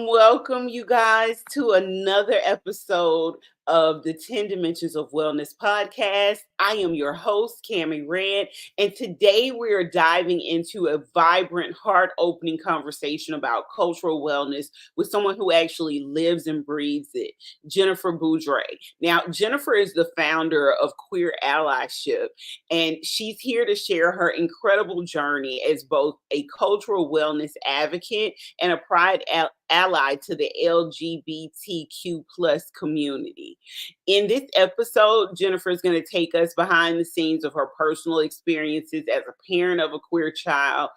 Welcome, you guys, to another episode of the 10 Dimensions of Wellness podcast. I am your host, Cammie Rand, and today we are diving into a vibrant, heart-opening conversation about cultural wellness with someone who actually lives and breathes it, Jennifer Boudrye. Now, Jennifer is the founder of Queer Allyship, and she's here to share her incredible journey as both a cultural wellness advocate and a pride ally to the LGBTQ plus community. In this episode, Jennifer is going to take us behind the scenes of her personal experiences as a parent of a queer child,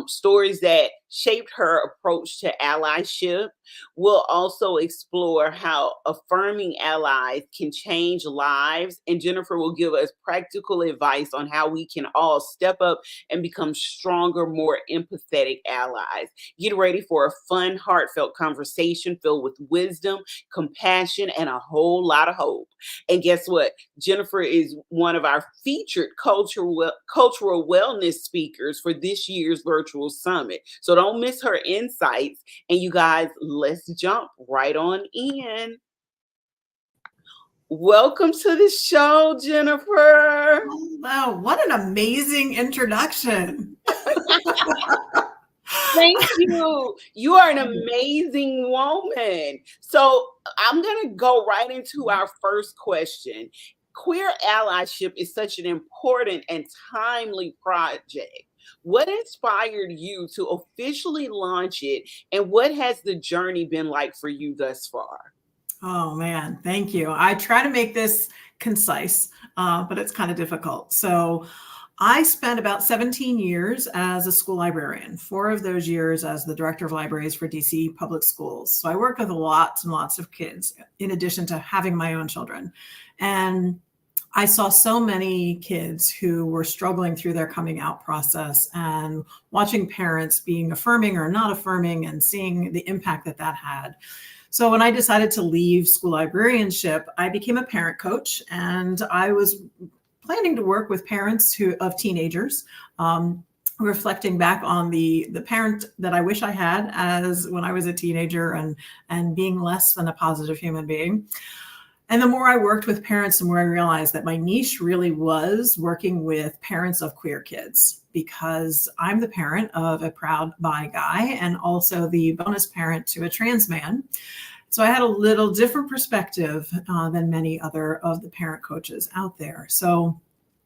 stories that shaped her approach to allyship. We'll also explore how affirming allies can change lives, and Jennifer will give us practical advice on how we can all step up and become stronger, more empathetic allies. Get ready for a fun, heartfelt conversation filled with wisdom, compassion, and a whole lot of hope. And guess what? Jennifer is one of our featured cultural wellness speakers for this year's virtual summit. So don't miss her insights. And you guys, let's jump right on in. Welcome to the show, Jennifer. Wow, what an amazing introduction. Thank you. You are an amazing woman. So I'm going to go right into our first question. Queer Allyship is such an important and timely project. What inspired you to officially launch it, and what has the journey been like for you thus far? Oh man, thank you. I try to make this concise, but it's kind of difficult. So I spent about 17 years as a school librarian, 4 of those years as the director of libraries for DC public schools. So I worked with lots and lots of kids in addition to having my own children. And I saw so many kids who were struggling through their coming out process and watching parents being affirming or not affirming and seeing the impact that that had. So when I decided to leave school librarianship, I became a parent coach, and I was planning to work with parents of teenagers, reflecting back on the parent that I wish I had as when I was a teenager and being less than a positive human being. And the more I worked with parents, the more I realized that my niche really was working with parents of queer kids, because I'm the parent of a proud bi guy and also the bonus parent to a trans man. So I had a little different perspective than many other of the parent coaches out there. So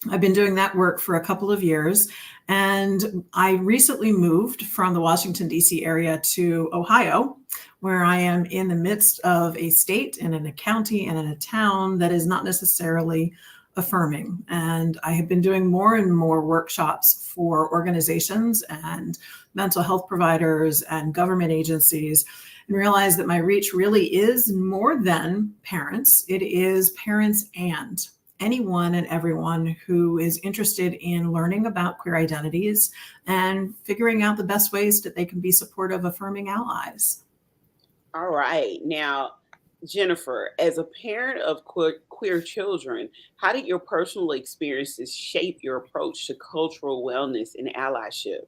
I've been doing that work for a couple of years, and I recently moved from the Washington, D.C. area to Ohio, where I am in the midst of a state and in a county and in a town that is not necessarily affirming. And I have been doing more and more workshops for organizations and mental health providers and government agencies, and realize that my reach really is more than parents. It is parents and anyone and everyone who is interested in learning about queer identities and figuring out the best ways that they can be supportive, affirming allies. All right. Now, Jennifer, as a parent of queer children, how did your personal experiences shape your approach to cultural wellness and allyship?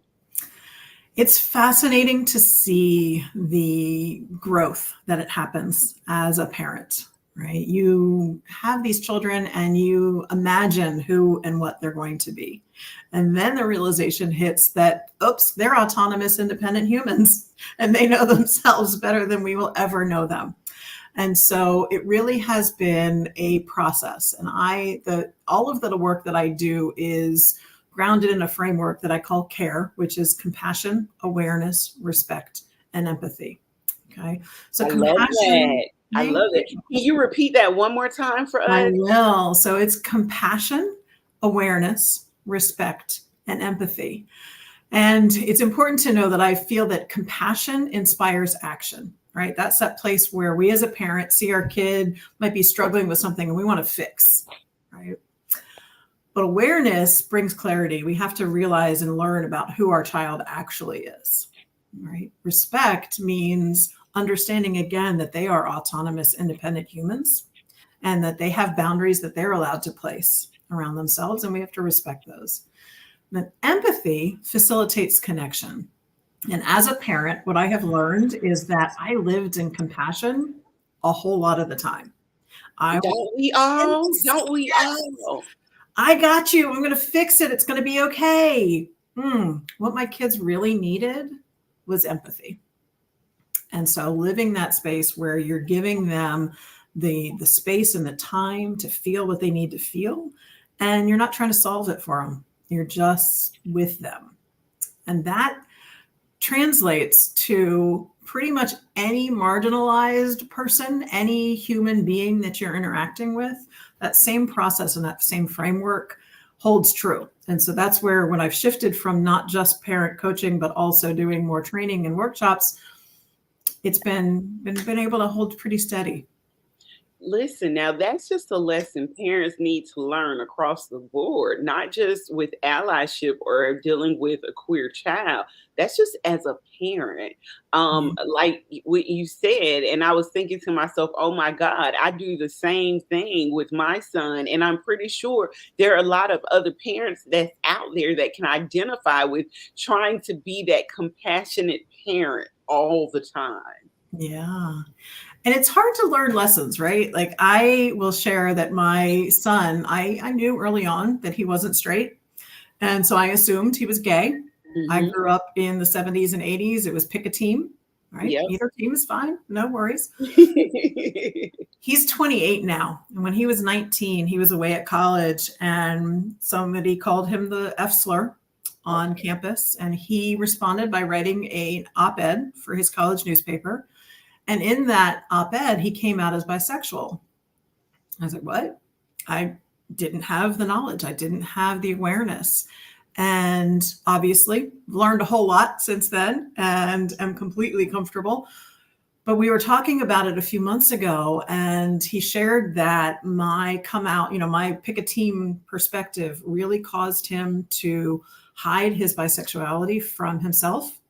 It's fascinating to see the growth that it happens as a parent. Right? You have these children and you imagine who and what they're going to be. And then the realization hits that, oops, they're autonomous, independent humans, and they know themselves better than we will ever know them. And so it really has been a process. And all of the work that I do is grounded in a framework that I call CARE, which is compassion, awareness, respect, and empathy. Okay. So compassion. I love it. Can you repeat that one more time for us? I will. So it's compassion, awareness, respect, and empathy. And it's important to know that I feel that compassion inspires action, right? That's that place where we as a parent see our kid might be struggling with something and we want to fix, right? But awareness brings clarity. We have to realize and learn about who our child actually is, right? Respect means understanding again that they are autonomous, independent humans and that they have boundaries that they're allowed to place around themselves, and we have to respect those. Then empathy facilitates connection. And as a parent, what I have learned is that I lived in compassion a whole lot of the time. I Don't we all? was, Don't we yes, all? I got you. I'm going to fix it. It's going to be okay. What my kids really needed was empathy. And so living that space where you're giving them the space and the time to feel what they need to feel, and you're not trying to solve it for them. You're just with them. And that translates to pretty much any marginalized person, any human being that you're interacting with. That same process and that same framework holds true. And so that's where when I've shifted from not just parent coaching, but also doing more training and workshops, it's been able to hold pretty steady. Listen, now that's just a lesson parents need to learn across the board, not just with allyship or dealing with a queer child. That's just as a parent. Yeah. Like what you said, and I was thinking to myself, oh my God, I do the same thing with my son. And I'm pretty sure there are a lot of other parents that's out there that can identify with trying to be that compassionate parent all the time. Yeah. And it's hard to learn lessons, right? Like I will share that my son, I knew early on that he wasn't straight. And so I assumed he was gay. I Hmm. grew up in the 70s and 80s. It was pick a team, right? Yep. Either team is fine. No worries. He's 28 now. And when he was 19, he was away at college and somebody called him the F slur on Okay. campus. And he responded by writing an op-ed for his college newspaper. And in that op-ed, he came out as bisexual. I was like, what? I didn't have the knowledge. I didn't have the awareness. And obviously learned a whole lot since then and am completely comfortable. But we were talking about it a few months ago, and he shared that my come out, my pick a team perspective really caused him to hide his bisexuality from himself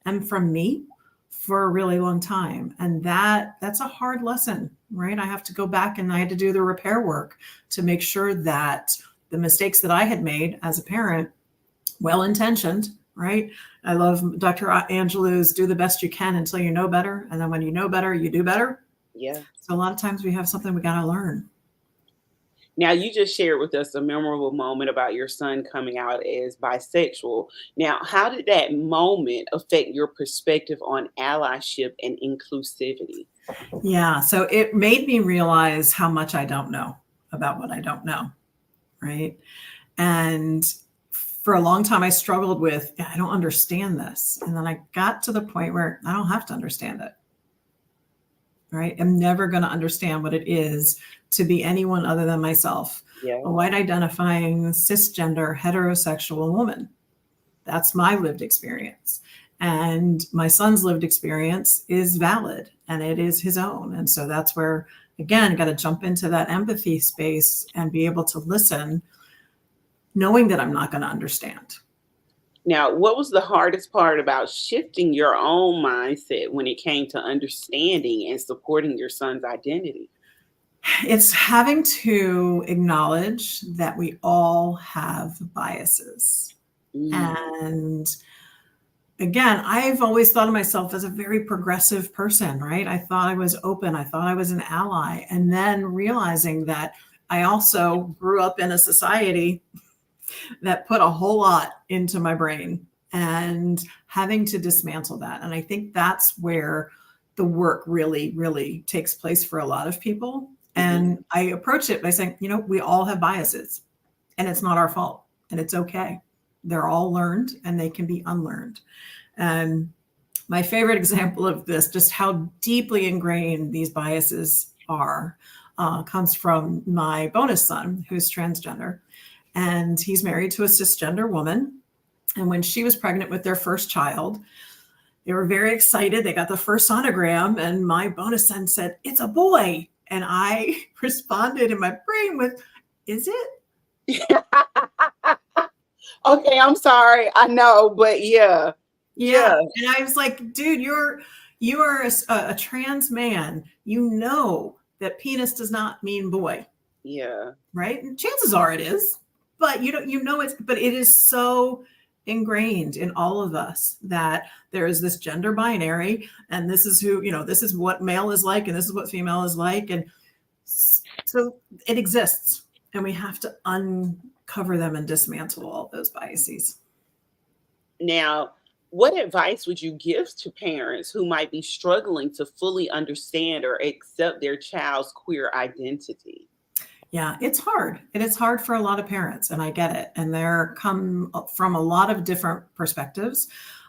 and from me for a really long time. And that's a hard lesson, right? I have to go back and I had to do the repair work to make sure that the mistakes that I had made as a parent, well-intentioned, right? I love Dr. Angelou's do the best you can until you know better. And then when you know better, you do better. Yeah. So a lot of times we have something we got to learn. Now, you just shared with us a memorable moment about your son coming out as bisexual. Now, how did that moment affect your perspective on allyship and inclusivity? Yeah. So it made me realize how much I don't know about what I don't know. Right. And for a long time, I struggled with, I don't understand this. And then I got to the point where I don't have to understand it. Right. I'm never going to understand what it is to be anyone other than myself, Yeah. a white identifying cisgender heterosexual woman. That's my lived experience. And my son's lived experience is valid and it is his own. And so that's where, again, got to jump into that empathy space and be able to listen, knowing that I'm not going to understand. Now, what was the hardest part about shifting your own mindset when it came to understanding and supporting your son's identity? It's having to acknowledge that we all have biases. Mm. And again, I've always thought of myself as a very progressive person, right? I thought I was open. I thought I was an ally. And then realizing that I also grew up in a society that put a whole lot into my brain and having to dismantle that. And I think that's where the work really, really takes place for a lot of people. Mhm. And I approach it by saying, we all have biases and it's not our fault and it's okay. They're all learned and they can be unlearned. And my favorite example of this, just how deeply ingrained these biases are, comes from my bonus son, who's transgender. And he's married to a cisgender woman. And when she was pregnant with their first child, they were very excited. They got the first sonogram, and my bonus son said, "It's a boy." And I responded in my brain with, "Is it?" Okay, I'm sorry. I know, but yeah. Yeah. Yeah. And I was like, dude, you are a trans man. You know that penis does not mean boy, Yeah. right? And chances are it is, but but it is so ingrained in all of us that there is this gender binary, and this is this is what male is like, and this is what female is like. And so it exists, and we have to uncover them and dismantle all those biases. Now, what advice would you give to parents who might be struggling to fully understand or accept their child's queer identity? Yeah, it's hard. It is hard for a lot of parents, and I get it. And they're come from a lot of different perspectives.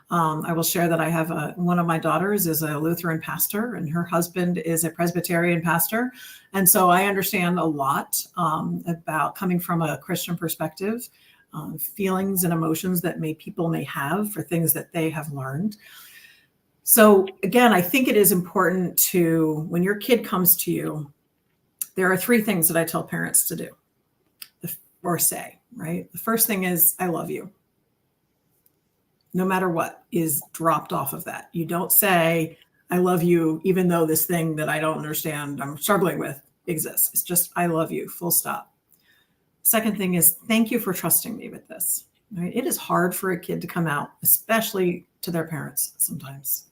I will share that I have one of my daughters is a Lutheran pastor, and her husband is a Presbyterian pastor. And so I understand a lot about coming from a Christian perspective, feelings and emotions that people may have for things that they have learned. So again, I think it is important to, when your kid comes to you, there are 3 things that I tell parents to do or say, right? The first thing is, I love you. No matter what is dropped off of that. You don't say, I love you, even though this thing that I don't understand, I'm struggling with exists. It's just, I love you, full stop. Second thing is, thank you for trusting me with this. Right? It is hard for a kid to come out, especially to their parents sometimes.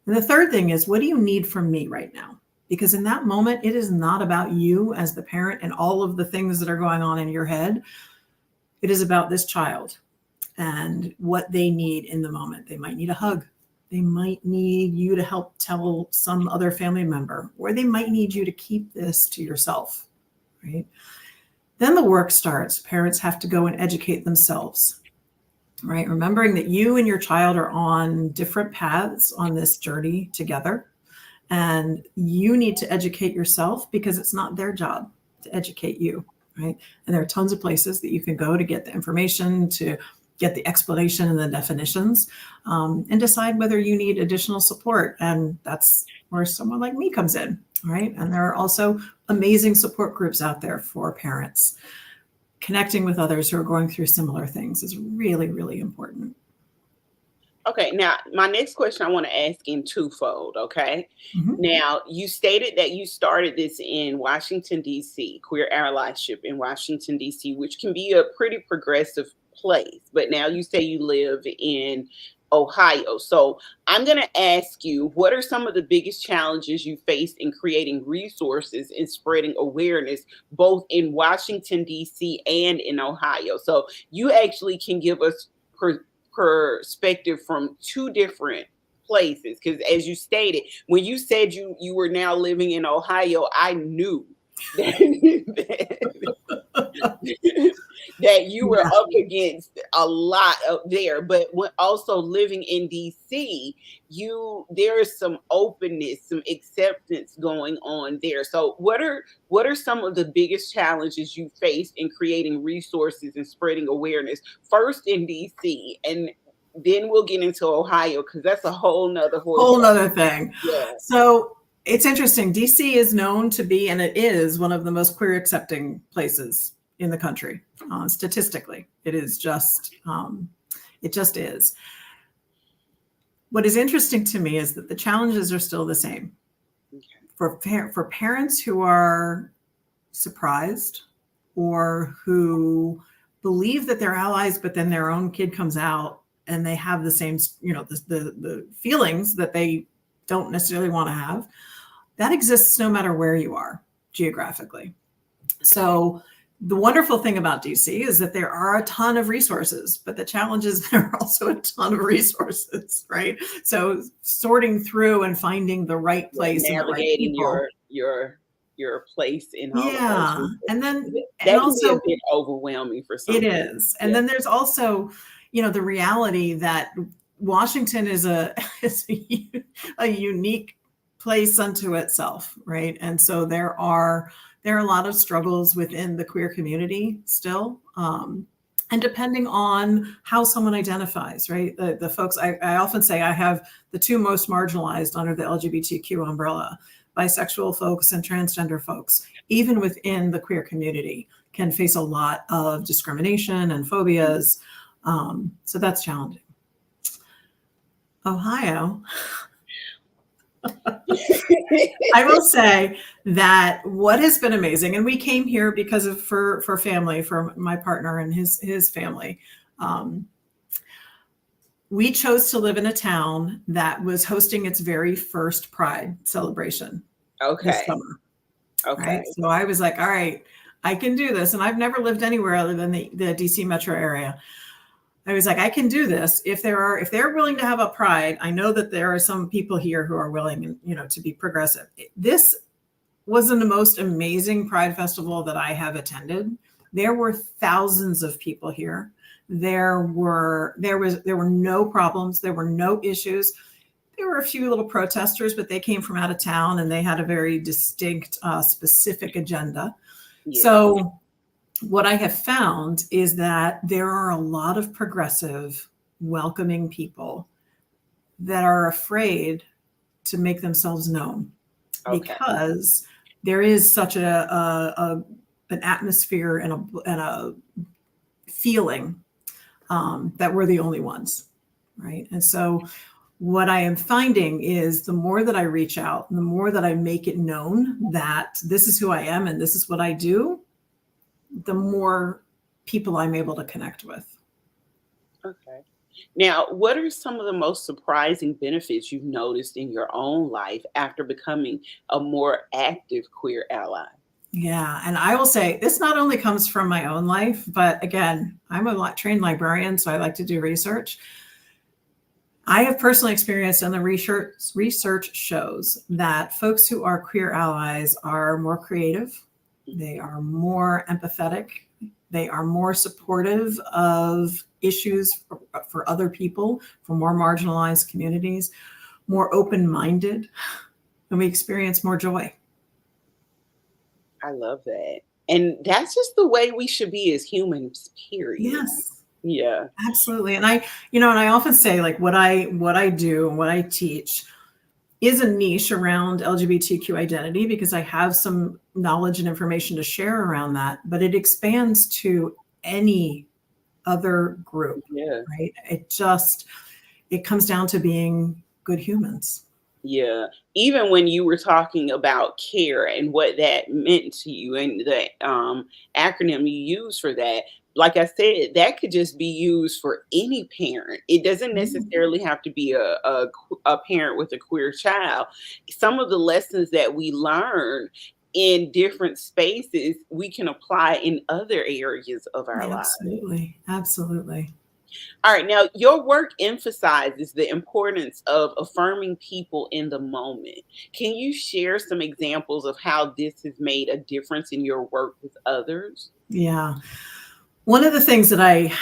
And the third thing is, what do you need from me right now? Because in that moment, it is not about you as the parent and all of the things that are going on in your head. It is about this child and what they need in the moment. They might need a hug. They might need you to help tell some other family member, or they might need you to keep this to yourself, right? Then the work starts. Parents have to go and educate themselves, right? Remembering that you and your child are on different paths on this journey together. And you need to educate yourself because it's not their job to educate you, right? And there are tons of places that you can go to get the information, to get the explanation and the definitions, and decide whether you need additional support. And that's where someone like me comes in, right? And there are also amazing support groups out there for parents. Connecting with others who are going through similar things is really, really important. Okay, now my next question I want to ask in twofold. Okay, now you stated that you started this in Washington, D.C., Queer Allyship in Washington, D.C., which can be a pretty progressive place. But now you say you live in Ohio. So I'm going to ask you, what are some of the biggest challenges you faced in creating resources and spreading awareness, both in Washington, D.C. and in Ohio? So you actually can give us perspective from 2 different places, because as you stated, when you said you were now living in Ohio, I knew that, that you were up against a lot of there. But when also living in DC, there is some openness, some acceptance going on there. So what are some of the biggest challenges you faced in creating resources and spreading awareness, first in DC, and then we'll get into Ohio, because that's a whole nother thing. Yeah. So it's interesting. DC is known to be, and it is, one of the most queer accepting places in the country. Statistically, it is just, it just is. What is interesting to me is that the challenges are still the same. Okay. For parents who are surprised or who believe that they're allies, but then their own kid comes out and they have the same, the feelings that they don't necessarily want to have, that exists no matter where you are geographically. So the wonderful thing about DC is that there are a ton of resources, but the challenge is there are also a ton of resources, right? So sorting through and finding the right place and the right people. your place in all yeah. of those. And then that can also be a bit overwhelming for some. It is. And then there's also, the reality that Washington is a unique place unto itself, right? And so there are a lot of struggles within the queer community still. and depending on how someone identifies, right? The folks, I often say I have the two most marginalized under the LGBTQ umbrella: bisexual folks and transgender folks, even within the queer community, can face a lot of discrimination and phobias. So that's challenging. Ohio. I will say that what has been amazing, and we came here because of for family, for my partner and his family. We chose to live in a town that was hosting its very first Pride celebration this Okay. summer. Okay. Right. So I was like, all right, I can do this. And I've never lived anywhere other than the DC metro area. I was like, I can do this. If they're willing to have a Pride, I know that there are some people here who are willing, to be progressive. This was the most amazing Pride festival that I have attended. There were thousands of people here. There were no problems. There were no issues. There were a few little protesters, but they came from out of town and they had a very distinct, specific agenda. Yeah. So what I have found is that there are a lot of progressive, welcoming people that are afraid to make themselves known, because there is such an atmosphere and a feeling that we're the only ones, right? And so what I am finding is the more that I reach out, the more that I make it known that this is who I am and this is what I do, the more people I'm able to connect with. Okay. Now, what are some of the most surprising benefits you've noticed in your own life after becoming a more active queer ally? Yeah. And I will say this not only comes from my own life, but again, I'm a trained librarian, so I like to do research. I have personally experienced, and the research shows that folks who are queer allies are more creative. They are more empathetic. They are more supportive of issues for other people, for more marginalized communities, more open-minded, and we experience more joy. I love that. And that's just the way we should be as humans, period. Yes. Yeah. Absolutely. And I often say, like, what I do and what I teach is a niche around LGBTQ identity, because I have some knowledge and information to share around that, but it expands to any other group, right? It comes down to being good humans. Yeah. Even when you were talking about care and what that meant to you and the acronym you use for that, like I said, that could just be used for any parent. It doesn't necessarily have to be a parent with a queer child. Some of the lessons that we learn in different spaces, we can apply in other areas of our lives. Absolutely. Absolutely. All right. Now, your work emphasizes the importance of affirming people in the moment. Can you share some examples of how this has made a difference in your work with others? Yeah. One of the things that I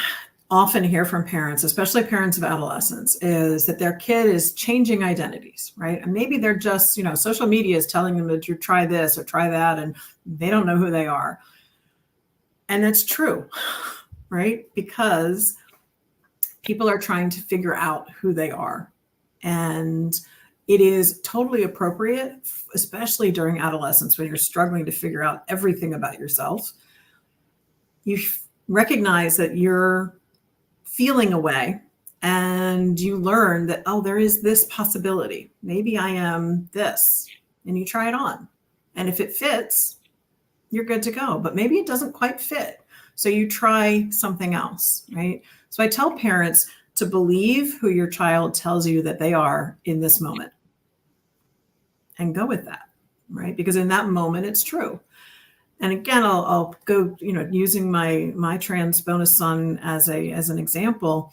often hear from parents, especially parents of adolescents, is that their kid is changing identities, right? And maybe they're just, social media is telling them to try this or try that, and they don't know who they are. And that's true, right? Because people are trying to figure out who they are. And it is totally appropriate, especially during adolescence, when you're struggling to figure out everything about yourself. You recognize that you're feeling a way, and you learn that, oh, there is this possibility. Maybe I am this, and you try it on. And if it fits, you're good to go. But maybe it doesn't quite fit. So you try something else, right? So I tell parents to believe who your child tells you that they are in this moment and go with that, right? Because in that moment, it's true. And again, I'll go, using my trans bonus son as an example.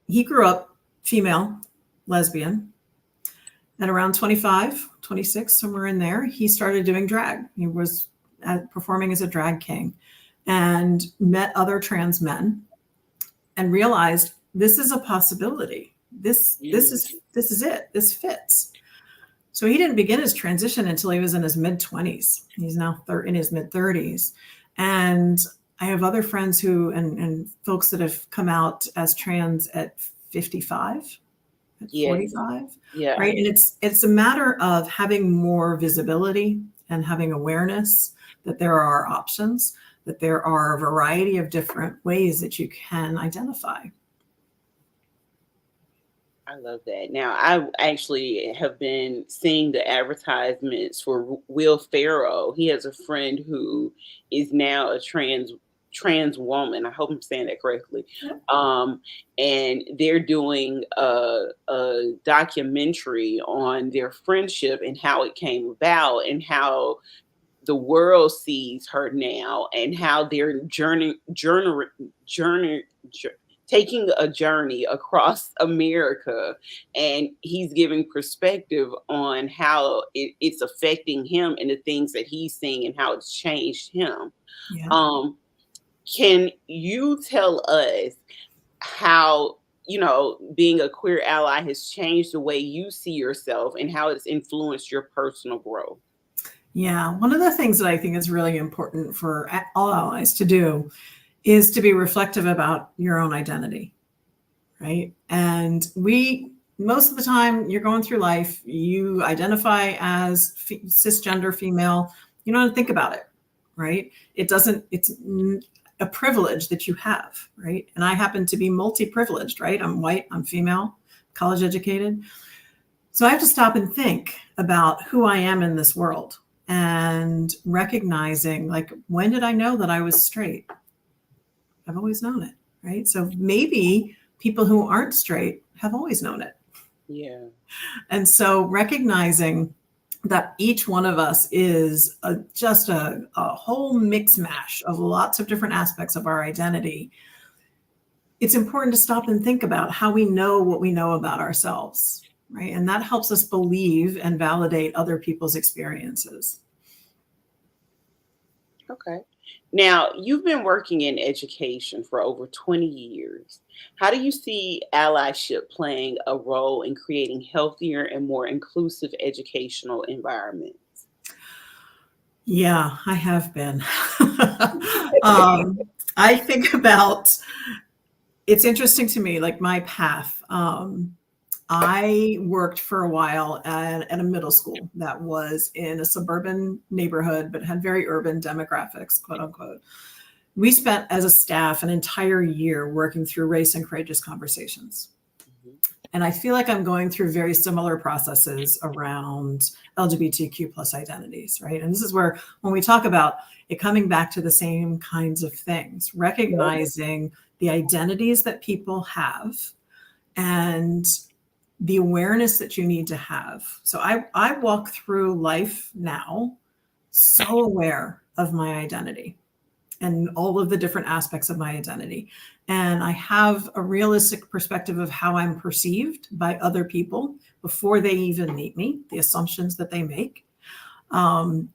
He grew up female, lesbian. At around 25, 26, somewhere in there, he started doing drag. He was performing as a drag king and met other trans men and realized this is a possibility. This is it. This fits. So he didn't begin his transition until he was in his mid-20s. He's now in his mid-30s. And I have other friends who, and folks that have come out as trans at 55, at Yes. 45, Yeah. right? And it's a matter of having more visibility and having awareness that there are options, that there are a variety of different ways that you can identify. I love that. Now, I actually have been seeing the advertisements for Will Ferrell. He has a friend who is now a trans woman. I hope I'm saying that correctly. Yep. And they're doing a documentary on their friendship and how it came about and how the world sees her now and how they're journey taking a journey across America, and he's giving perspective on how it's affecting him and the things that he's seeing and how it's changed him. Yeah. Can you tell us how, being a queer ally has changed the way you see yourself and how it's influenced your personal growth? Yeah. One of the things that I think is really important for all allies to do is to be reflective about your own identity, right? And most of the time you're going through life, you identify as cisgender female, you don't think about it, right? It's a privilege that you have, right? And I happen to be multi-privileged, right? I'm white, I'm female, college educated. So I have to stop and think about who I am in this world and recognizing, like, when did I know that I was straight? I've always known it, right? So maybe people who aren't straight have always known it. Yeah. And so recognizing that each one of us is just a whole mix mash of lots of different aspects of our identity. It's important to stop and think about how we know what we know about ourselves, right? And that helps us believe and validate other people's experiences. Okay. Now, you've been working in education for over 20 years. How do you see allyship playing a role in creating healthier and more inclusive educational environments? Yeah, I have been. I think about, it's interesting to me, like my path. I worked for a while at a middle school that was in a suburban neighborhood, but had very urban demographics, quote unquote. We spent as a staff an entire year working through race and courageous conversations. Mhm. And I feel like I'm going through very similar processes around LGBTQ plus identities, right? And this is where, when we talk about it coming back to the same kinds of things, recognizing the identities that people have and the awareness that you need to have. So I walk through life now so aware of my identity and all of the different aspects of my identity. And I have a realistic perspective of how I'm perceived by other people before they even meet me, the assumptions that they make. And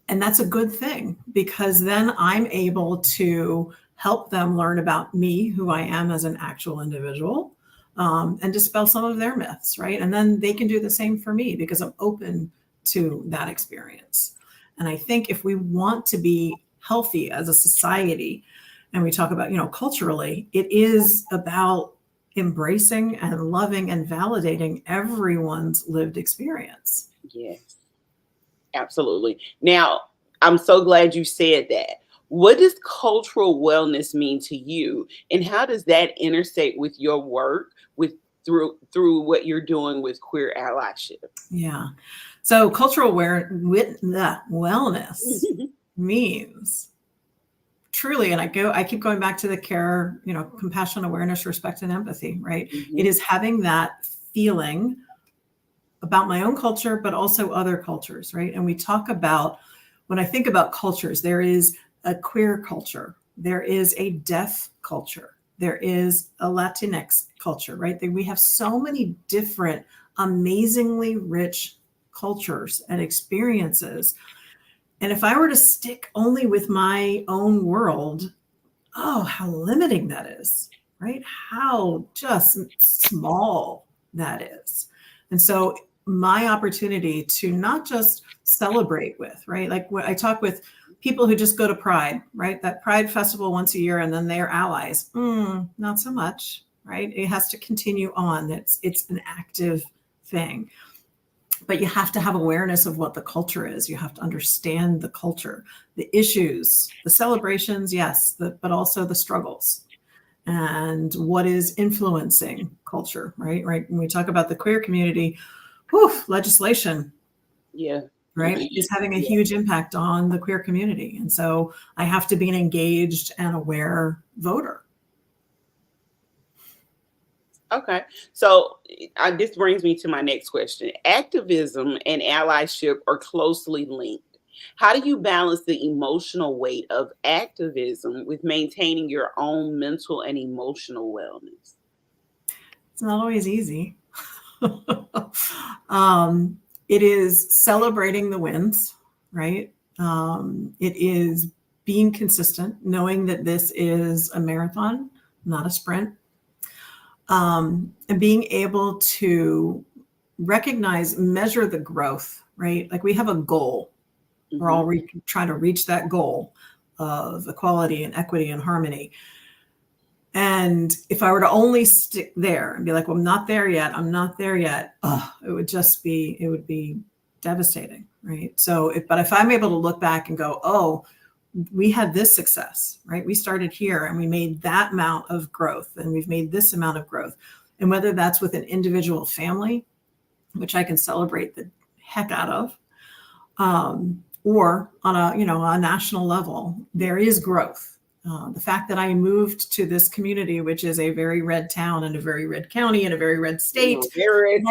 that's a good thing, because then I'm able to help them learn about me, who I am as an actual individual, and dispel some of their myths, right? And then they can do the same for me because I'm open to that experience. And I think if we want to be healthy as a society, and we talk about, culturally, it is about embracing and loving and validating everyone's lived experience. Yes, absolutely. Now, I'm so glad you said that. What does cultural wellness mean to you, and how does that intersect with your work with through what you're doing with Queer Allyship? Yeah. So cultural wellness means truly, and I keep going back to the care, compassion, awareness, respect, and empathy, right? Mhm. It is having that feeling about my own culture, but also other cultures, right? And we talk about, when I think about cultures, there is a queer culture, there is a deaf culture, there is a Latinx culture, right? We have so many different, amazingly rich cultures and experiences. And if I were to stick only with my own world, oh, how limiting that is, right? How just small that is. And so my opportunity to not just celebrate with, right? Like when I talk with people who just go to Pride, right? That Pride festival once a year and then they're allies. Not so much, right? It has to continue on. It's an active thing. But you have to have awareness of what the culture is. You have to understand the culture, the issues, the celebrations, yes, but also the struggles and what is influencing culture, right? Right. When we talk about the queer community, legislation, Yeah. right, is having a Yeah. huge impact on the queer community. And so I have to be an engaged and aware voter. Okay. So this brings me to my next question. Activism and allyship are closely linked. How do you balance the emotional weight of activism with maintaining your own mental and emotional wellness? It's not always easy. It is celebrating the wins, right? It is being consistent, knowing that this is a marathon, not a sprint, and being able to recognize, measure the growth, right? Like we have a goal. We're all trying to reach that goal of equality and equity and harmony. And if I were to only stick there and be like, well, I'm not there yet, it would be devastating, right? So, but if I'm able to look back and go, oh, we had this success, right? We started here and we made that amount of growth and we've made this amount of growth. And whether that's with an individual family, which I can celebrate the heck out of, or on a national level, there is growth. The fact that I moved to this community, which is a very red town and a very red county and a very red state, very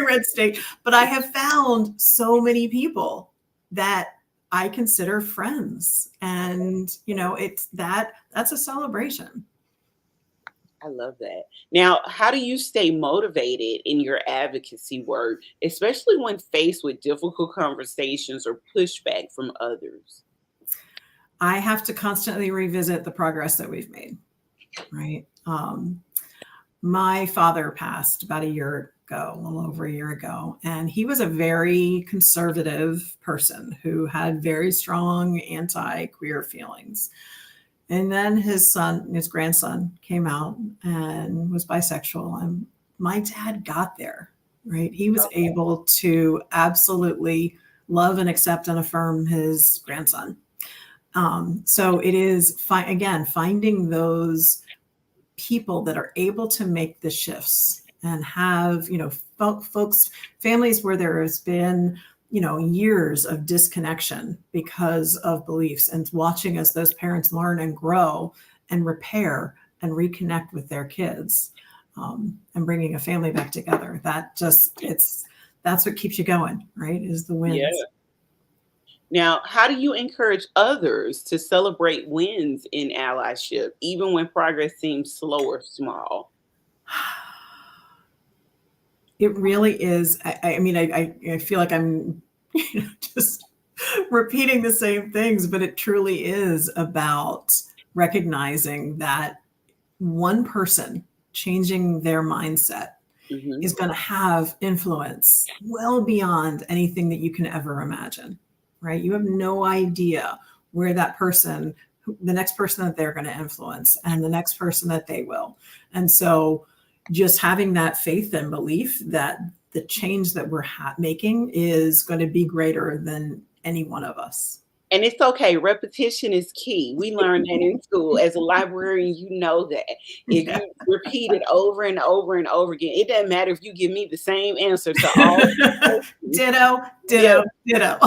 red state, but I have found so many people that I consider friends, and that's a celebration. I love that. Now, how do you stay motivated in your advocacy work, especially when faced with difficult conversations or pushback from others? I have to constantly revisit the progress that we've made, right? My father passed about a little over a year ago, and he was a very conservative person who had very strong anti-queer feelings. And then his grandson came out and was bisexual, and my dad got there, right? He was able to absolutely love and accept and affirm his grandson. So it is finding those people that are able to make the shifts and have, families where there has been, years of disconnection because of beliefs, and watching as those parents learn and grow and repair and reconnect with their kids, and bringing a family back together. That's what keeps you going, right? Is the wins. Yeah. Now, how do you encourage others to celebrate wins in allyship, even when progress seems slow or small? It really is. I feel like I'm just repeating the same things, but it truly is about recognizing that one person changing their mindset is going to have influence well beyond anything that you can ever imagine, right? You have no idea where that person, the next person that they're going to influence, and the next person that they will. And so just having that faith and belief that the change that we're making is going to be greater than any one of us. And it's okay. Repetition is key. We learned that in school. As a librarian, you know that. If you repeat it over and over and over again, it doesn't matter if you give me the same answer to all. Ditto.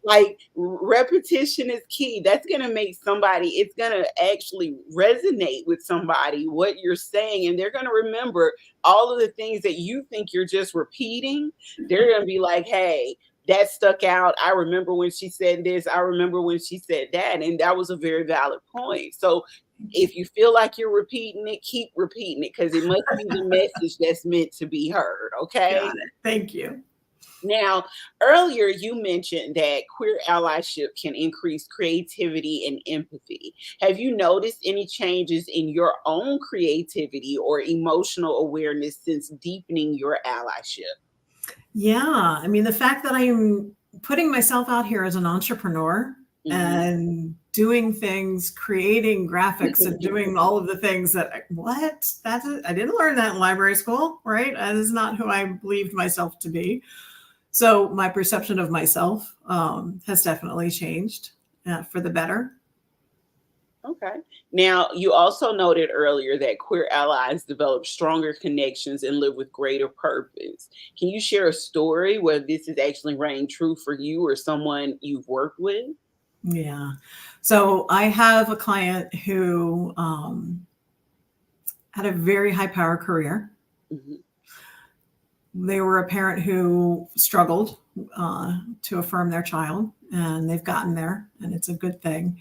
Like, repetition is key. That's going to make somebody, it's going to actually resonate with somebody, what you're saying. And they're going to remember all of the things that you think you're just repeating. They're going to be like, hey, that stuck out. I remember when she said this. I remember when she said that. And that was a very valid point. So if you feel like you're repeating it, keep repeating it, because it must be the message that's meant to be heard. Okay. Got it. Thank you. Now, earlier you mentioned that queer allyship can increase creativity and empathy. Have you noticed any changes in your own creativity or emotional awareness since deepening your allyship? Yeah. I mean, the fact that I'm putting myself out here as an entrepreneur Mhm. and doing things, creating graphics and doing all of the things that, what? I didn't learn that in library school, right? That is not who I believed myself to be. So my perception of myself has definitely changed for the better. Okay. Now, you also noted earlier that queer allies develop stronger connections and live with greater purpose. Can you share a story where this is actually rang true for you or someone you've worked with? Yeah. So I have a client who had a very high power career. Mhm. They were a parent who struggled to affirm their child, and they've gotten there, and it's a good thing.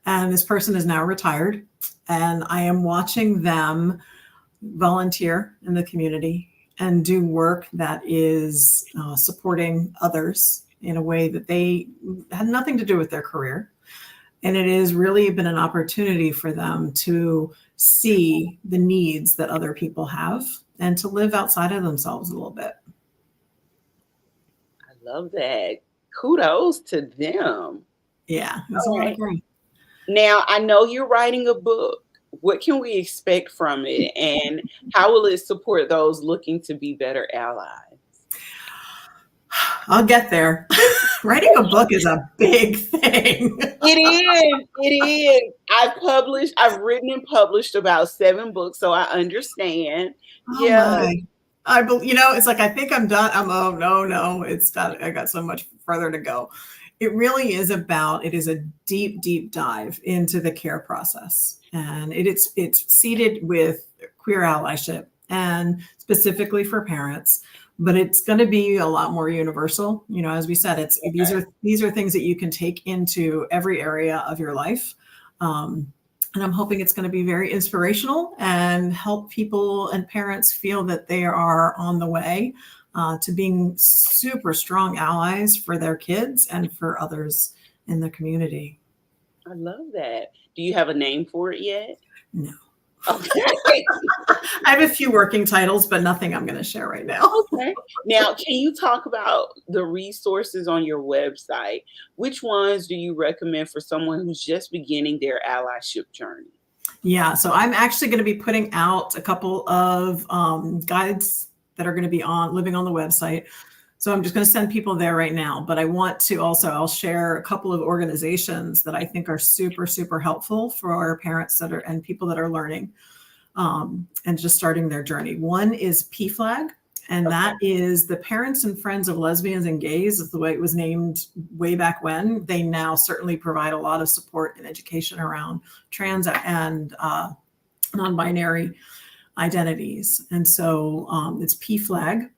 And this person is now retired, and I am watching them volunteer in the community and do work that is supporting others in a way that they had nothing to do with their career. And it has really been an opportunity for them to see the needs that other people have and to live outside of themselves a little bit. I love that. Kudos to them. Yeah, it was a All lot of right. growth. Now, I know you're writing a book. What can we expect from it, and how will it support those looking to be better allies? I'll get there. Writing a book is a big thing. It is. It is. I've written and published about 7 books, so I understand. Oh Yeah. my. It's like I think I'm done. Oh no, I got so much further to go. It really is it is a deep, deep dive into the care process. And it's seated with queer allyship and specifically for parents, but it's going to be a lot more universal. As we said, Okay. these are things that you can take into every area of your life. And I'm hoping it's going to be very inspirational and help people and parents feel that they are on the way to being super strong allies for their kids and for others in the community. I love that. Do you have a name for it yet? No. Okay. I have a few working titles, but nothing I'm going to share right now. Okay. Now, can you talk about the resources on your website? Which ones do you recommend for someone who's just beginning their allyship journey? Yeah, so I'm actually going to be putting out a couple of guides that are going to be living on the website. So I'm just going to send people there right now. But I want to also, I'll share a couple of organizations that I think are super, super helpful for our parents and people that are learning and just starting their journey. One is PFLAG, and Okay. that is the Parents and Friends of Lesbians and Gays, is the way it was named way back when. They now certainly provide a lot of support and education around trans and non-binary identities. And so it's PFLAG.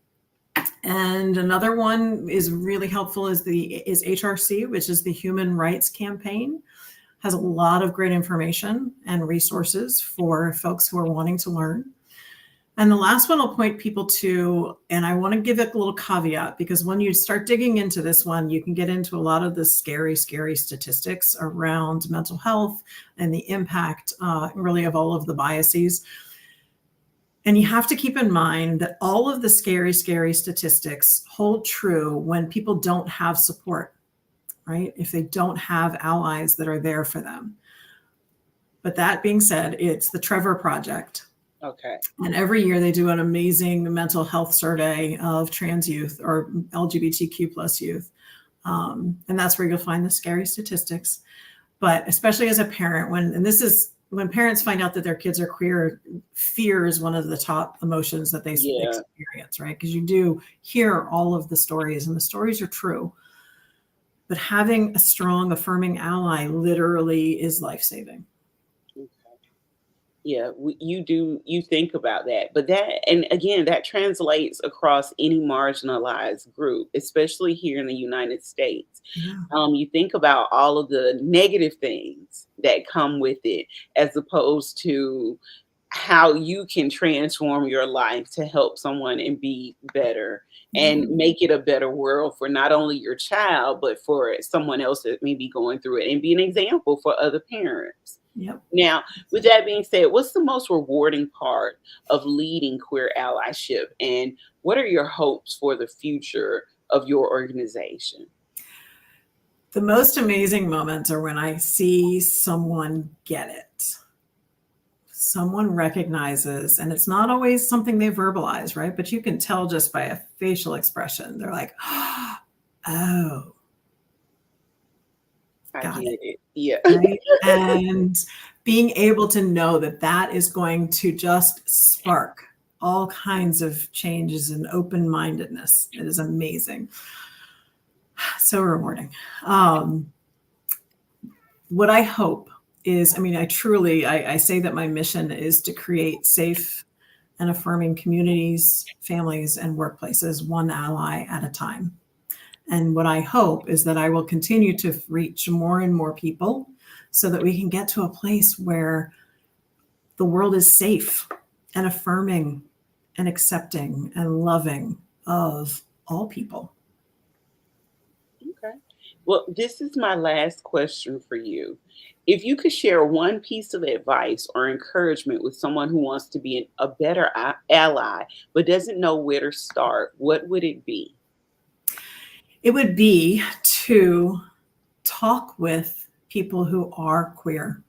And another one is really helpful is HRC, which is the Human Rights Campaign. Has a lot of great information and resources for folks who are wanting to learn. And the last one I'll point people to, and I want to give it a little caveat, because when you start digging into this one, you can get into a lot of the scary, scary statistics around mental health and the impact really of all of the biases. And you have to keep in mind that all of the scary, scary statistics hold true when people don't have support, right? If they don't have allies that are there for them. But that being said, it's the Trevor Project. Okay. And every year they do an amazing mental health survey of trans youth or LGBTQ plus youth. And that's where you'll find the scary statistics. But especially as a parent, when parents find out that their kids are queer, fear is one of the top emotions that they Yeah. experience, right? Because you do hear all of the stories, and the stories are true. But having a strong, affirming ally literally is life-saving. Okay. Yeah, you think about that. But and again, that translates across any marginalized group, especially here in the United States. Yeah. You think about all of the negative things that come with it, as opposed to how you can transform your life to help someone and be better and Yeah. make it a better world for not only your child, but for someone else that may be going through it, and be an example for other parents. Yep. Now, with that being said, what's the most rewarding part of leading queer allyship, and what are your hopes for the future of your organization? The most amazing moments are when I see someone get it. Someone recognizes, and it's not always something they verbalize, right? But you can tell just by a facial expression. They're like, oh, I got get it. it. Yeah. Right. And being able to know that that is going to just spark all kinds of changes and open mindedness. It is amazing. So rewarding. What I hope is, I mean, I say that my mission is to create safe and affirming communities, families, and workplaces, one ally at a time. And what I hope is that I will continue to reach more and more people so that we can get to a place where the world is safe and affirming and accepting and loving of all people. Okay. Well, this is my last question for you. If you could share one piece of advice or encouragement with someone who wants to be a better ally but doesn't know where to start, what would it be? It would be to talk with people who are queer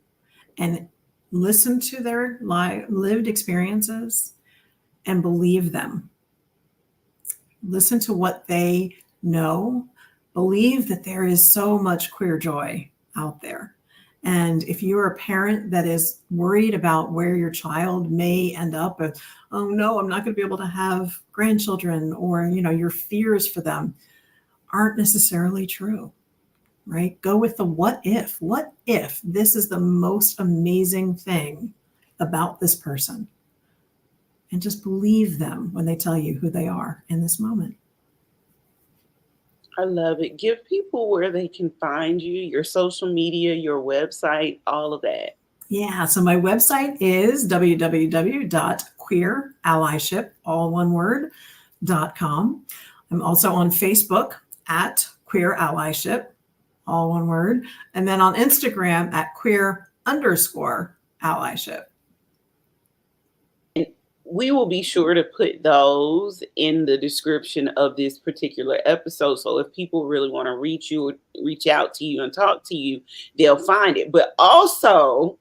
and listen to their lived experiences and believe them. Listen to what they know. Believe that there is so much queer joy out there. And if you're a parent that is worried about where your child may end up, oh no, I'm not going to be able to have grandchildren, or your fears for them aren't necessarily true. Right? Go with the what if. What if this is the most amazing thing about this person? And just believe them when they tell you who they are in this moment. I love it. Give people where they can find you, your social media, your website, all of that. Yeah, so my website is www.queerallyship, all one word, .com. I'm also on Facebook at Queer Allyship, all one word. And then on Instagram at queer_allyship. We will be sure to put those in the description of this particular episode. So if people really want to reach you, reach out to you and talk to you, they'll find it. But also,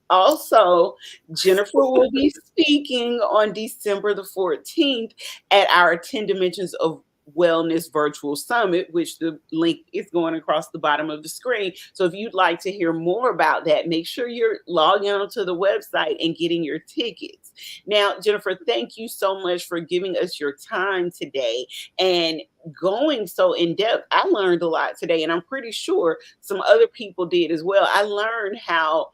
Jennifer will be speaking on December the 14th at our 10 Dimensions of Wellness Virtual Summit, which the link is going across the bottom of the screen. So if you'd like to hear more about that, make sure you're logging on to the website and getting your tickets. Now, Jennifer, thank you so much for giving us your time today and going so in depth. I learned a lot today, and I'm pretty sure some other people did as well. I learned how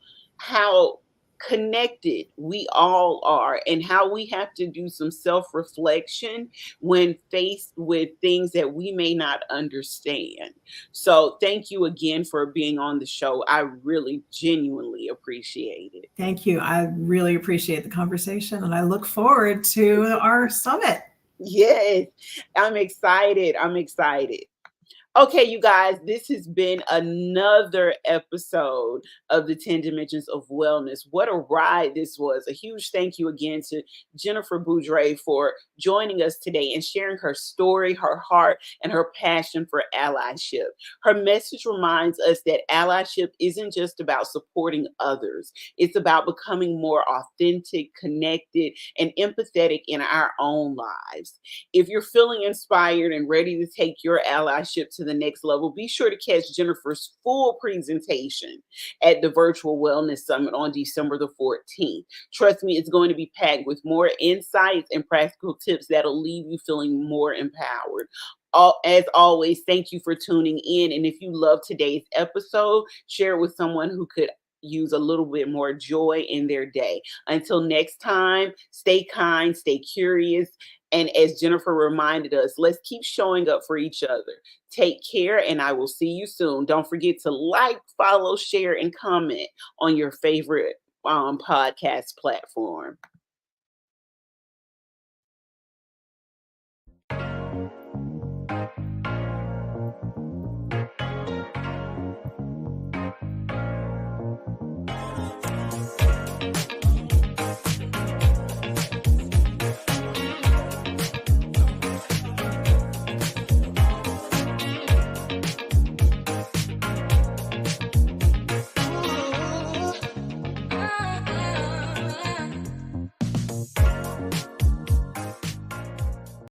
connected we all are and how we have to do some self-reflection when faced with things that we may not understand. So thank you again for being on the show. I really genuinely appreciate it. Thank you. I really appreciate the conversation, and I look forward to our summit. Yes, I'm excited. I'm excited. Okay, you guys, this has been another episode of the 10 Dimensions of Wellness. What a ride this was. A huge thank you again to Jennifer Boudrye for joining us today and sharing her story, her heart, and her passion for allyship. Her message reminds us that allyship isn't just about supporting others. It's about becoming more authentic, connected, and empathetic in our own lives. If you're feeling inspired and ready to take your allyship to the next level, be sure to catch Jennifer's full presentation at the Virtual Wellness Summit on December the 14th. Trust me, it's going to be packed with more insights and practical tips that'll leave you feeling more empowered. As always, thank you for tuning in. And if you love today's episode, share it with someone who could use a little bit more joy in their day. Until next time, stay kind, stay curious. And as Jennifer reminded us, let's keep showing up for each other. Take care, and I will see you soon. Don't forget to like, follow, share, and comment on your favorite podcast platform.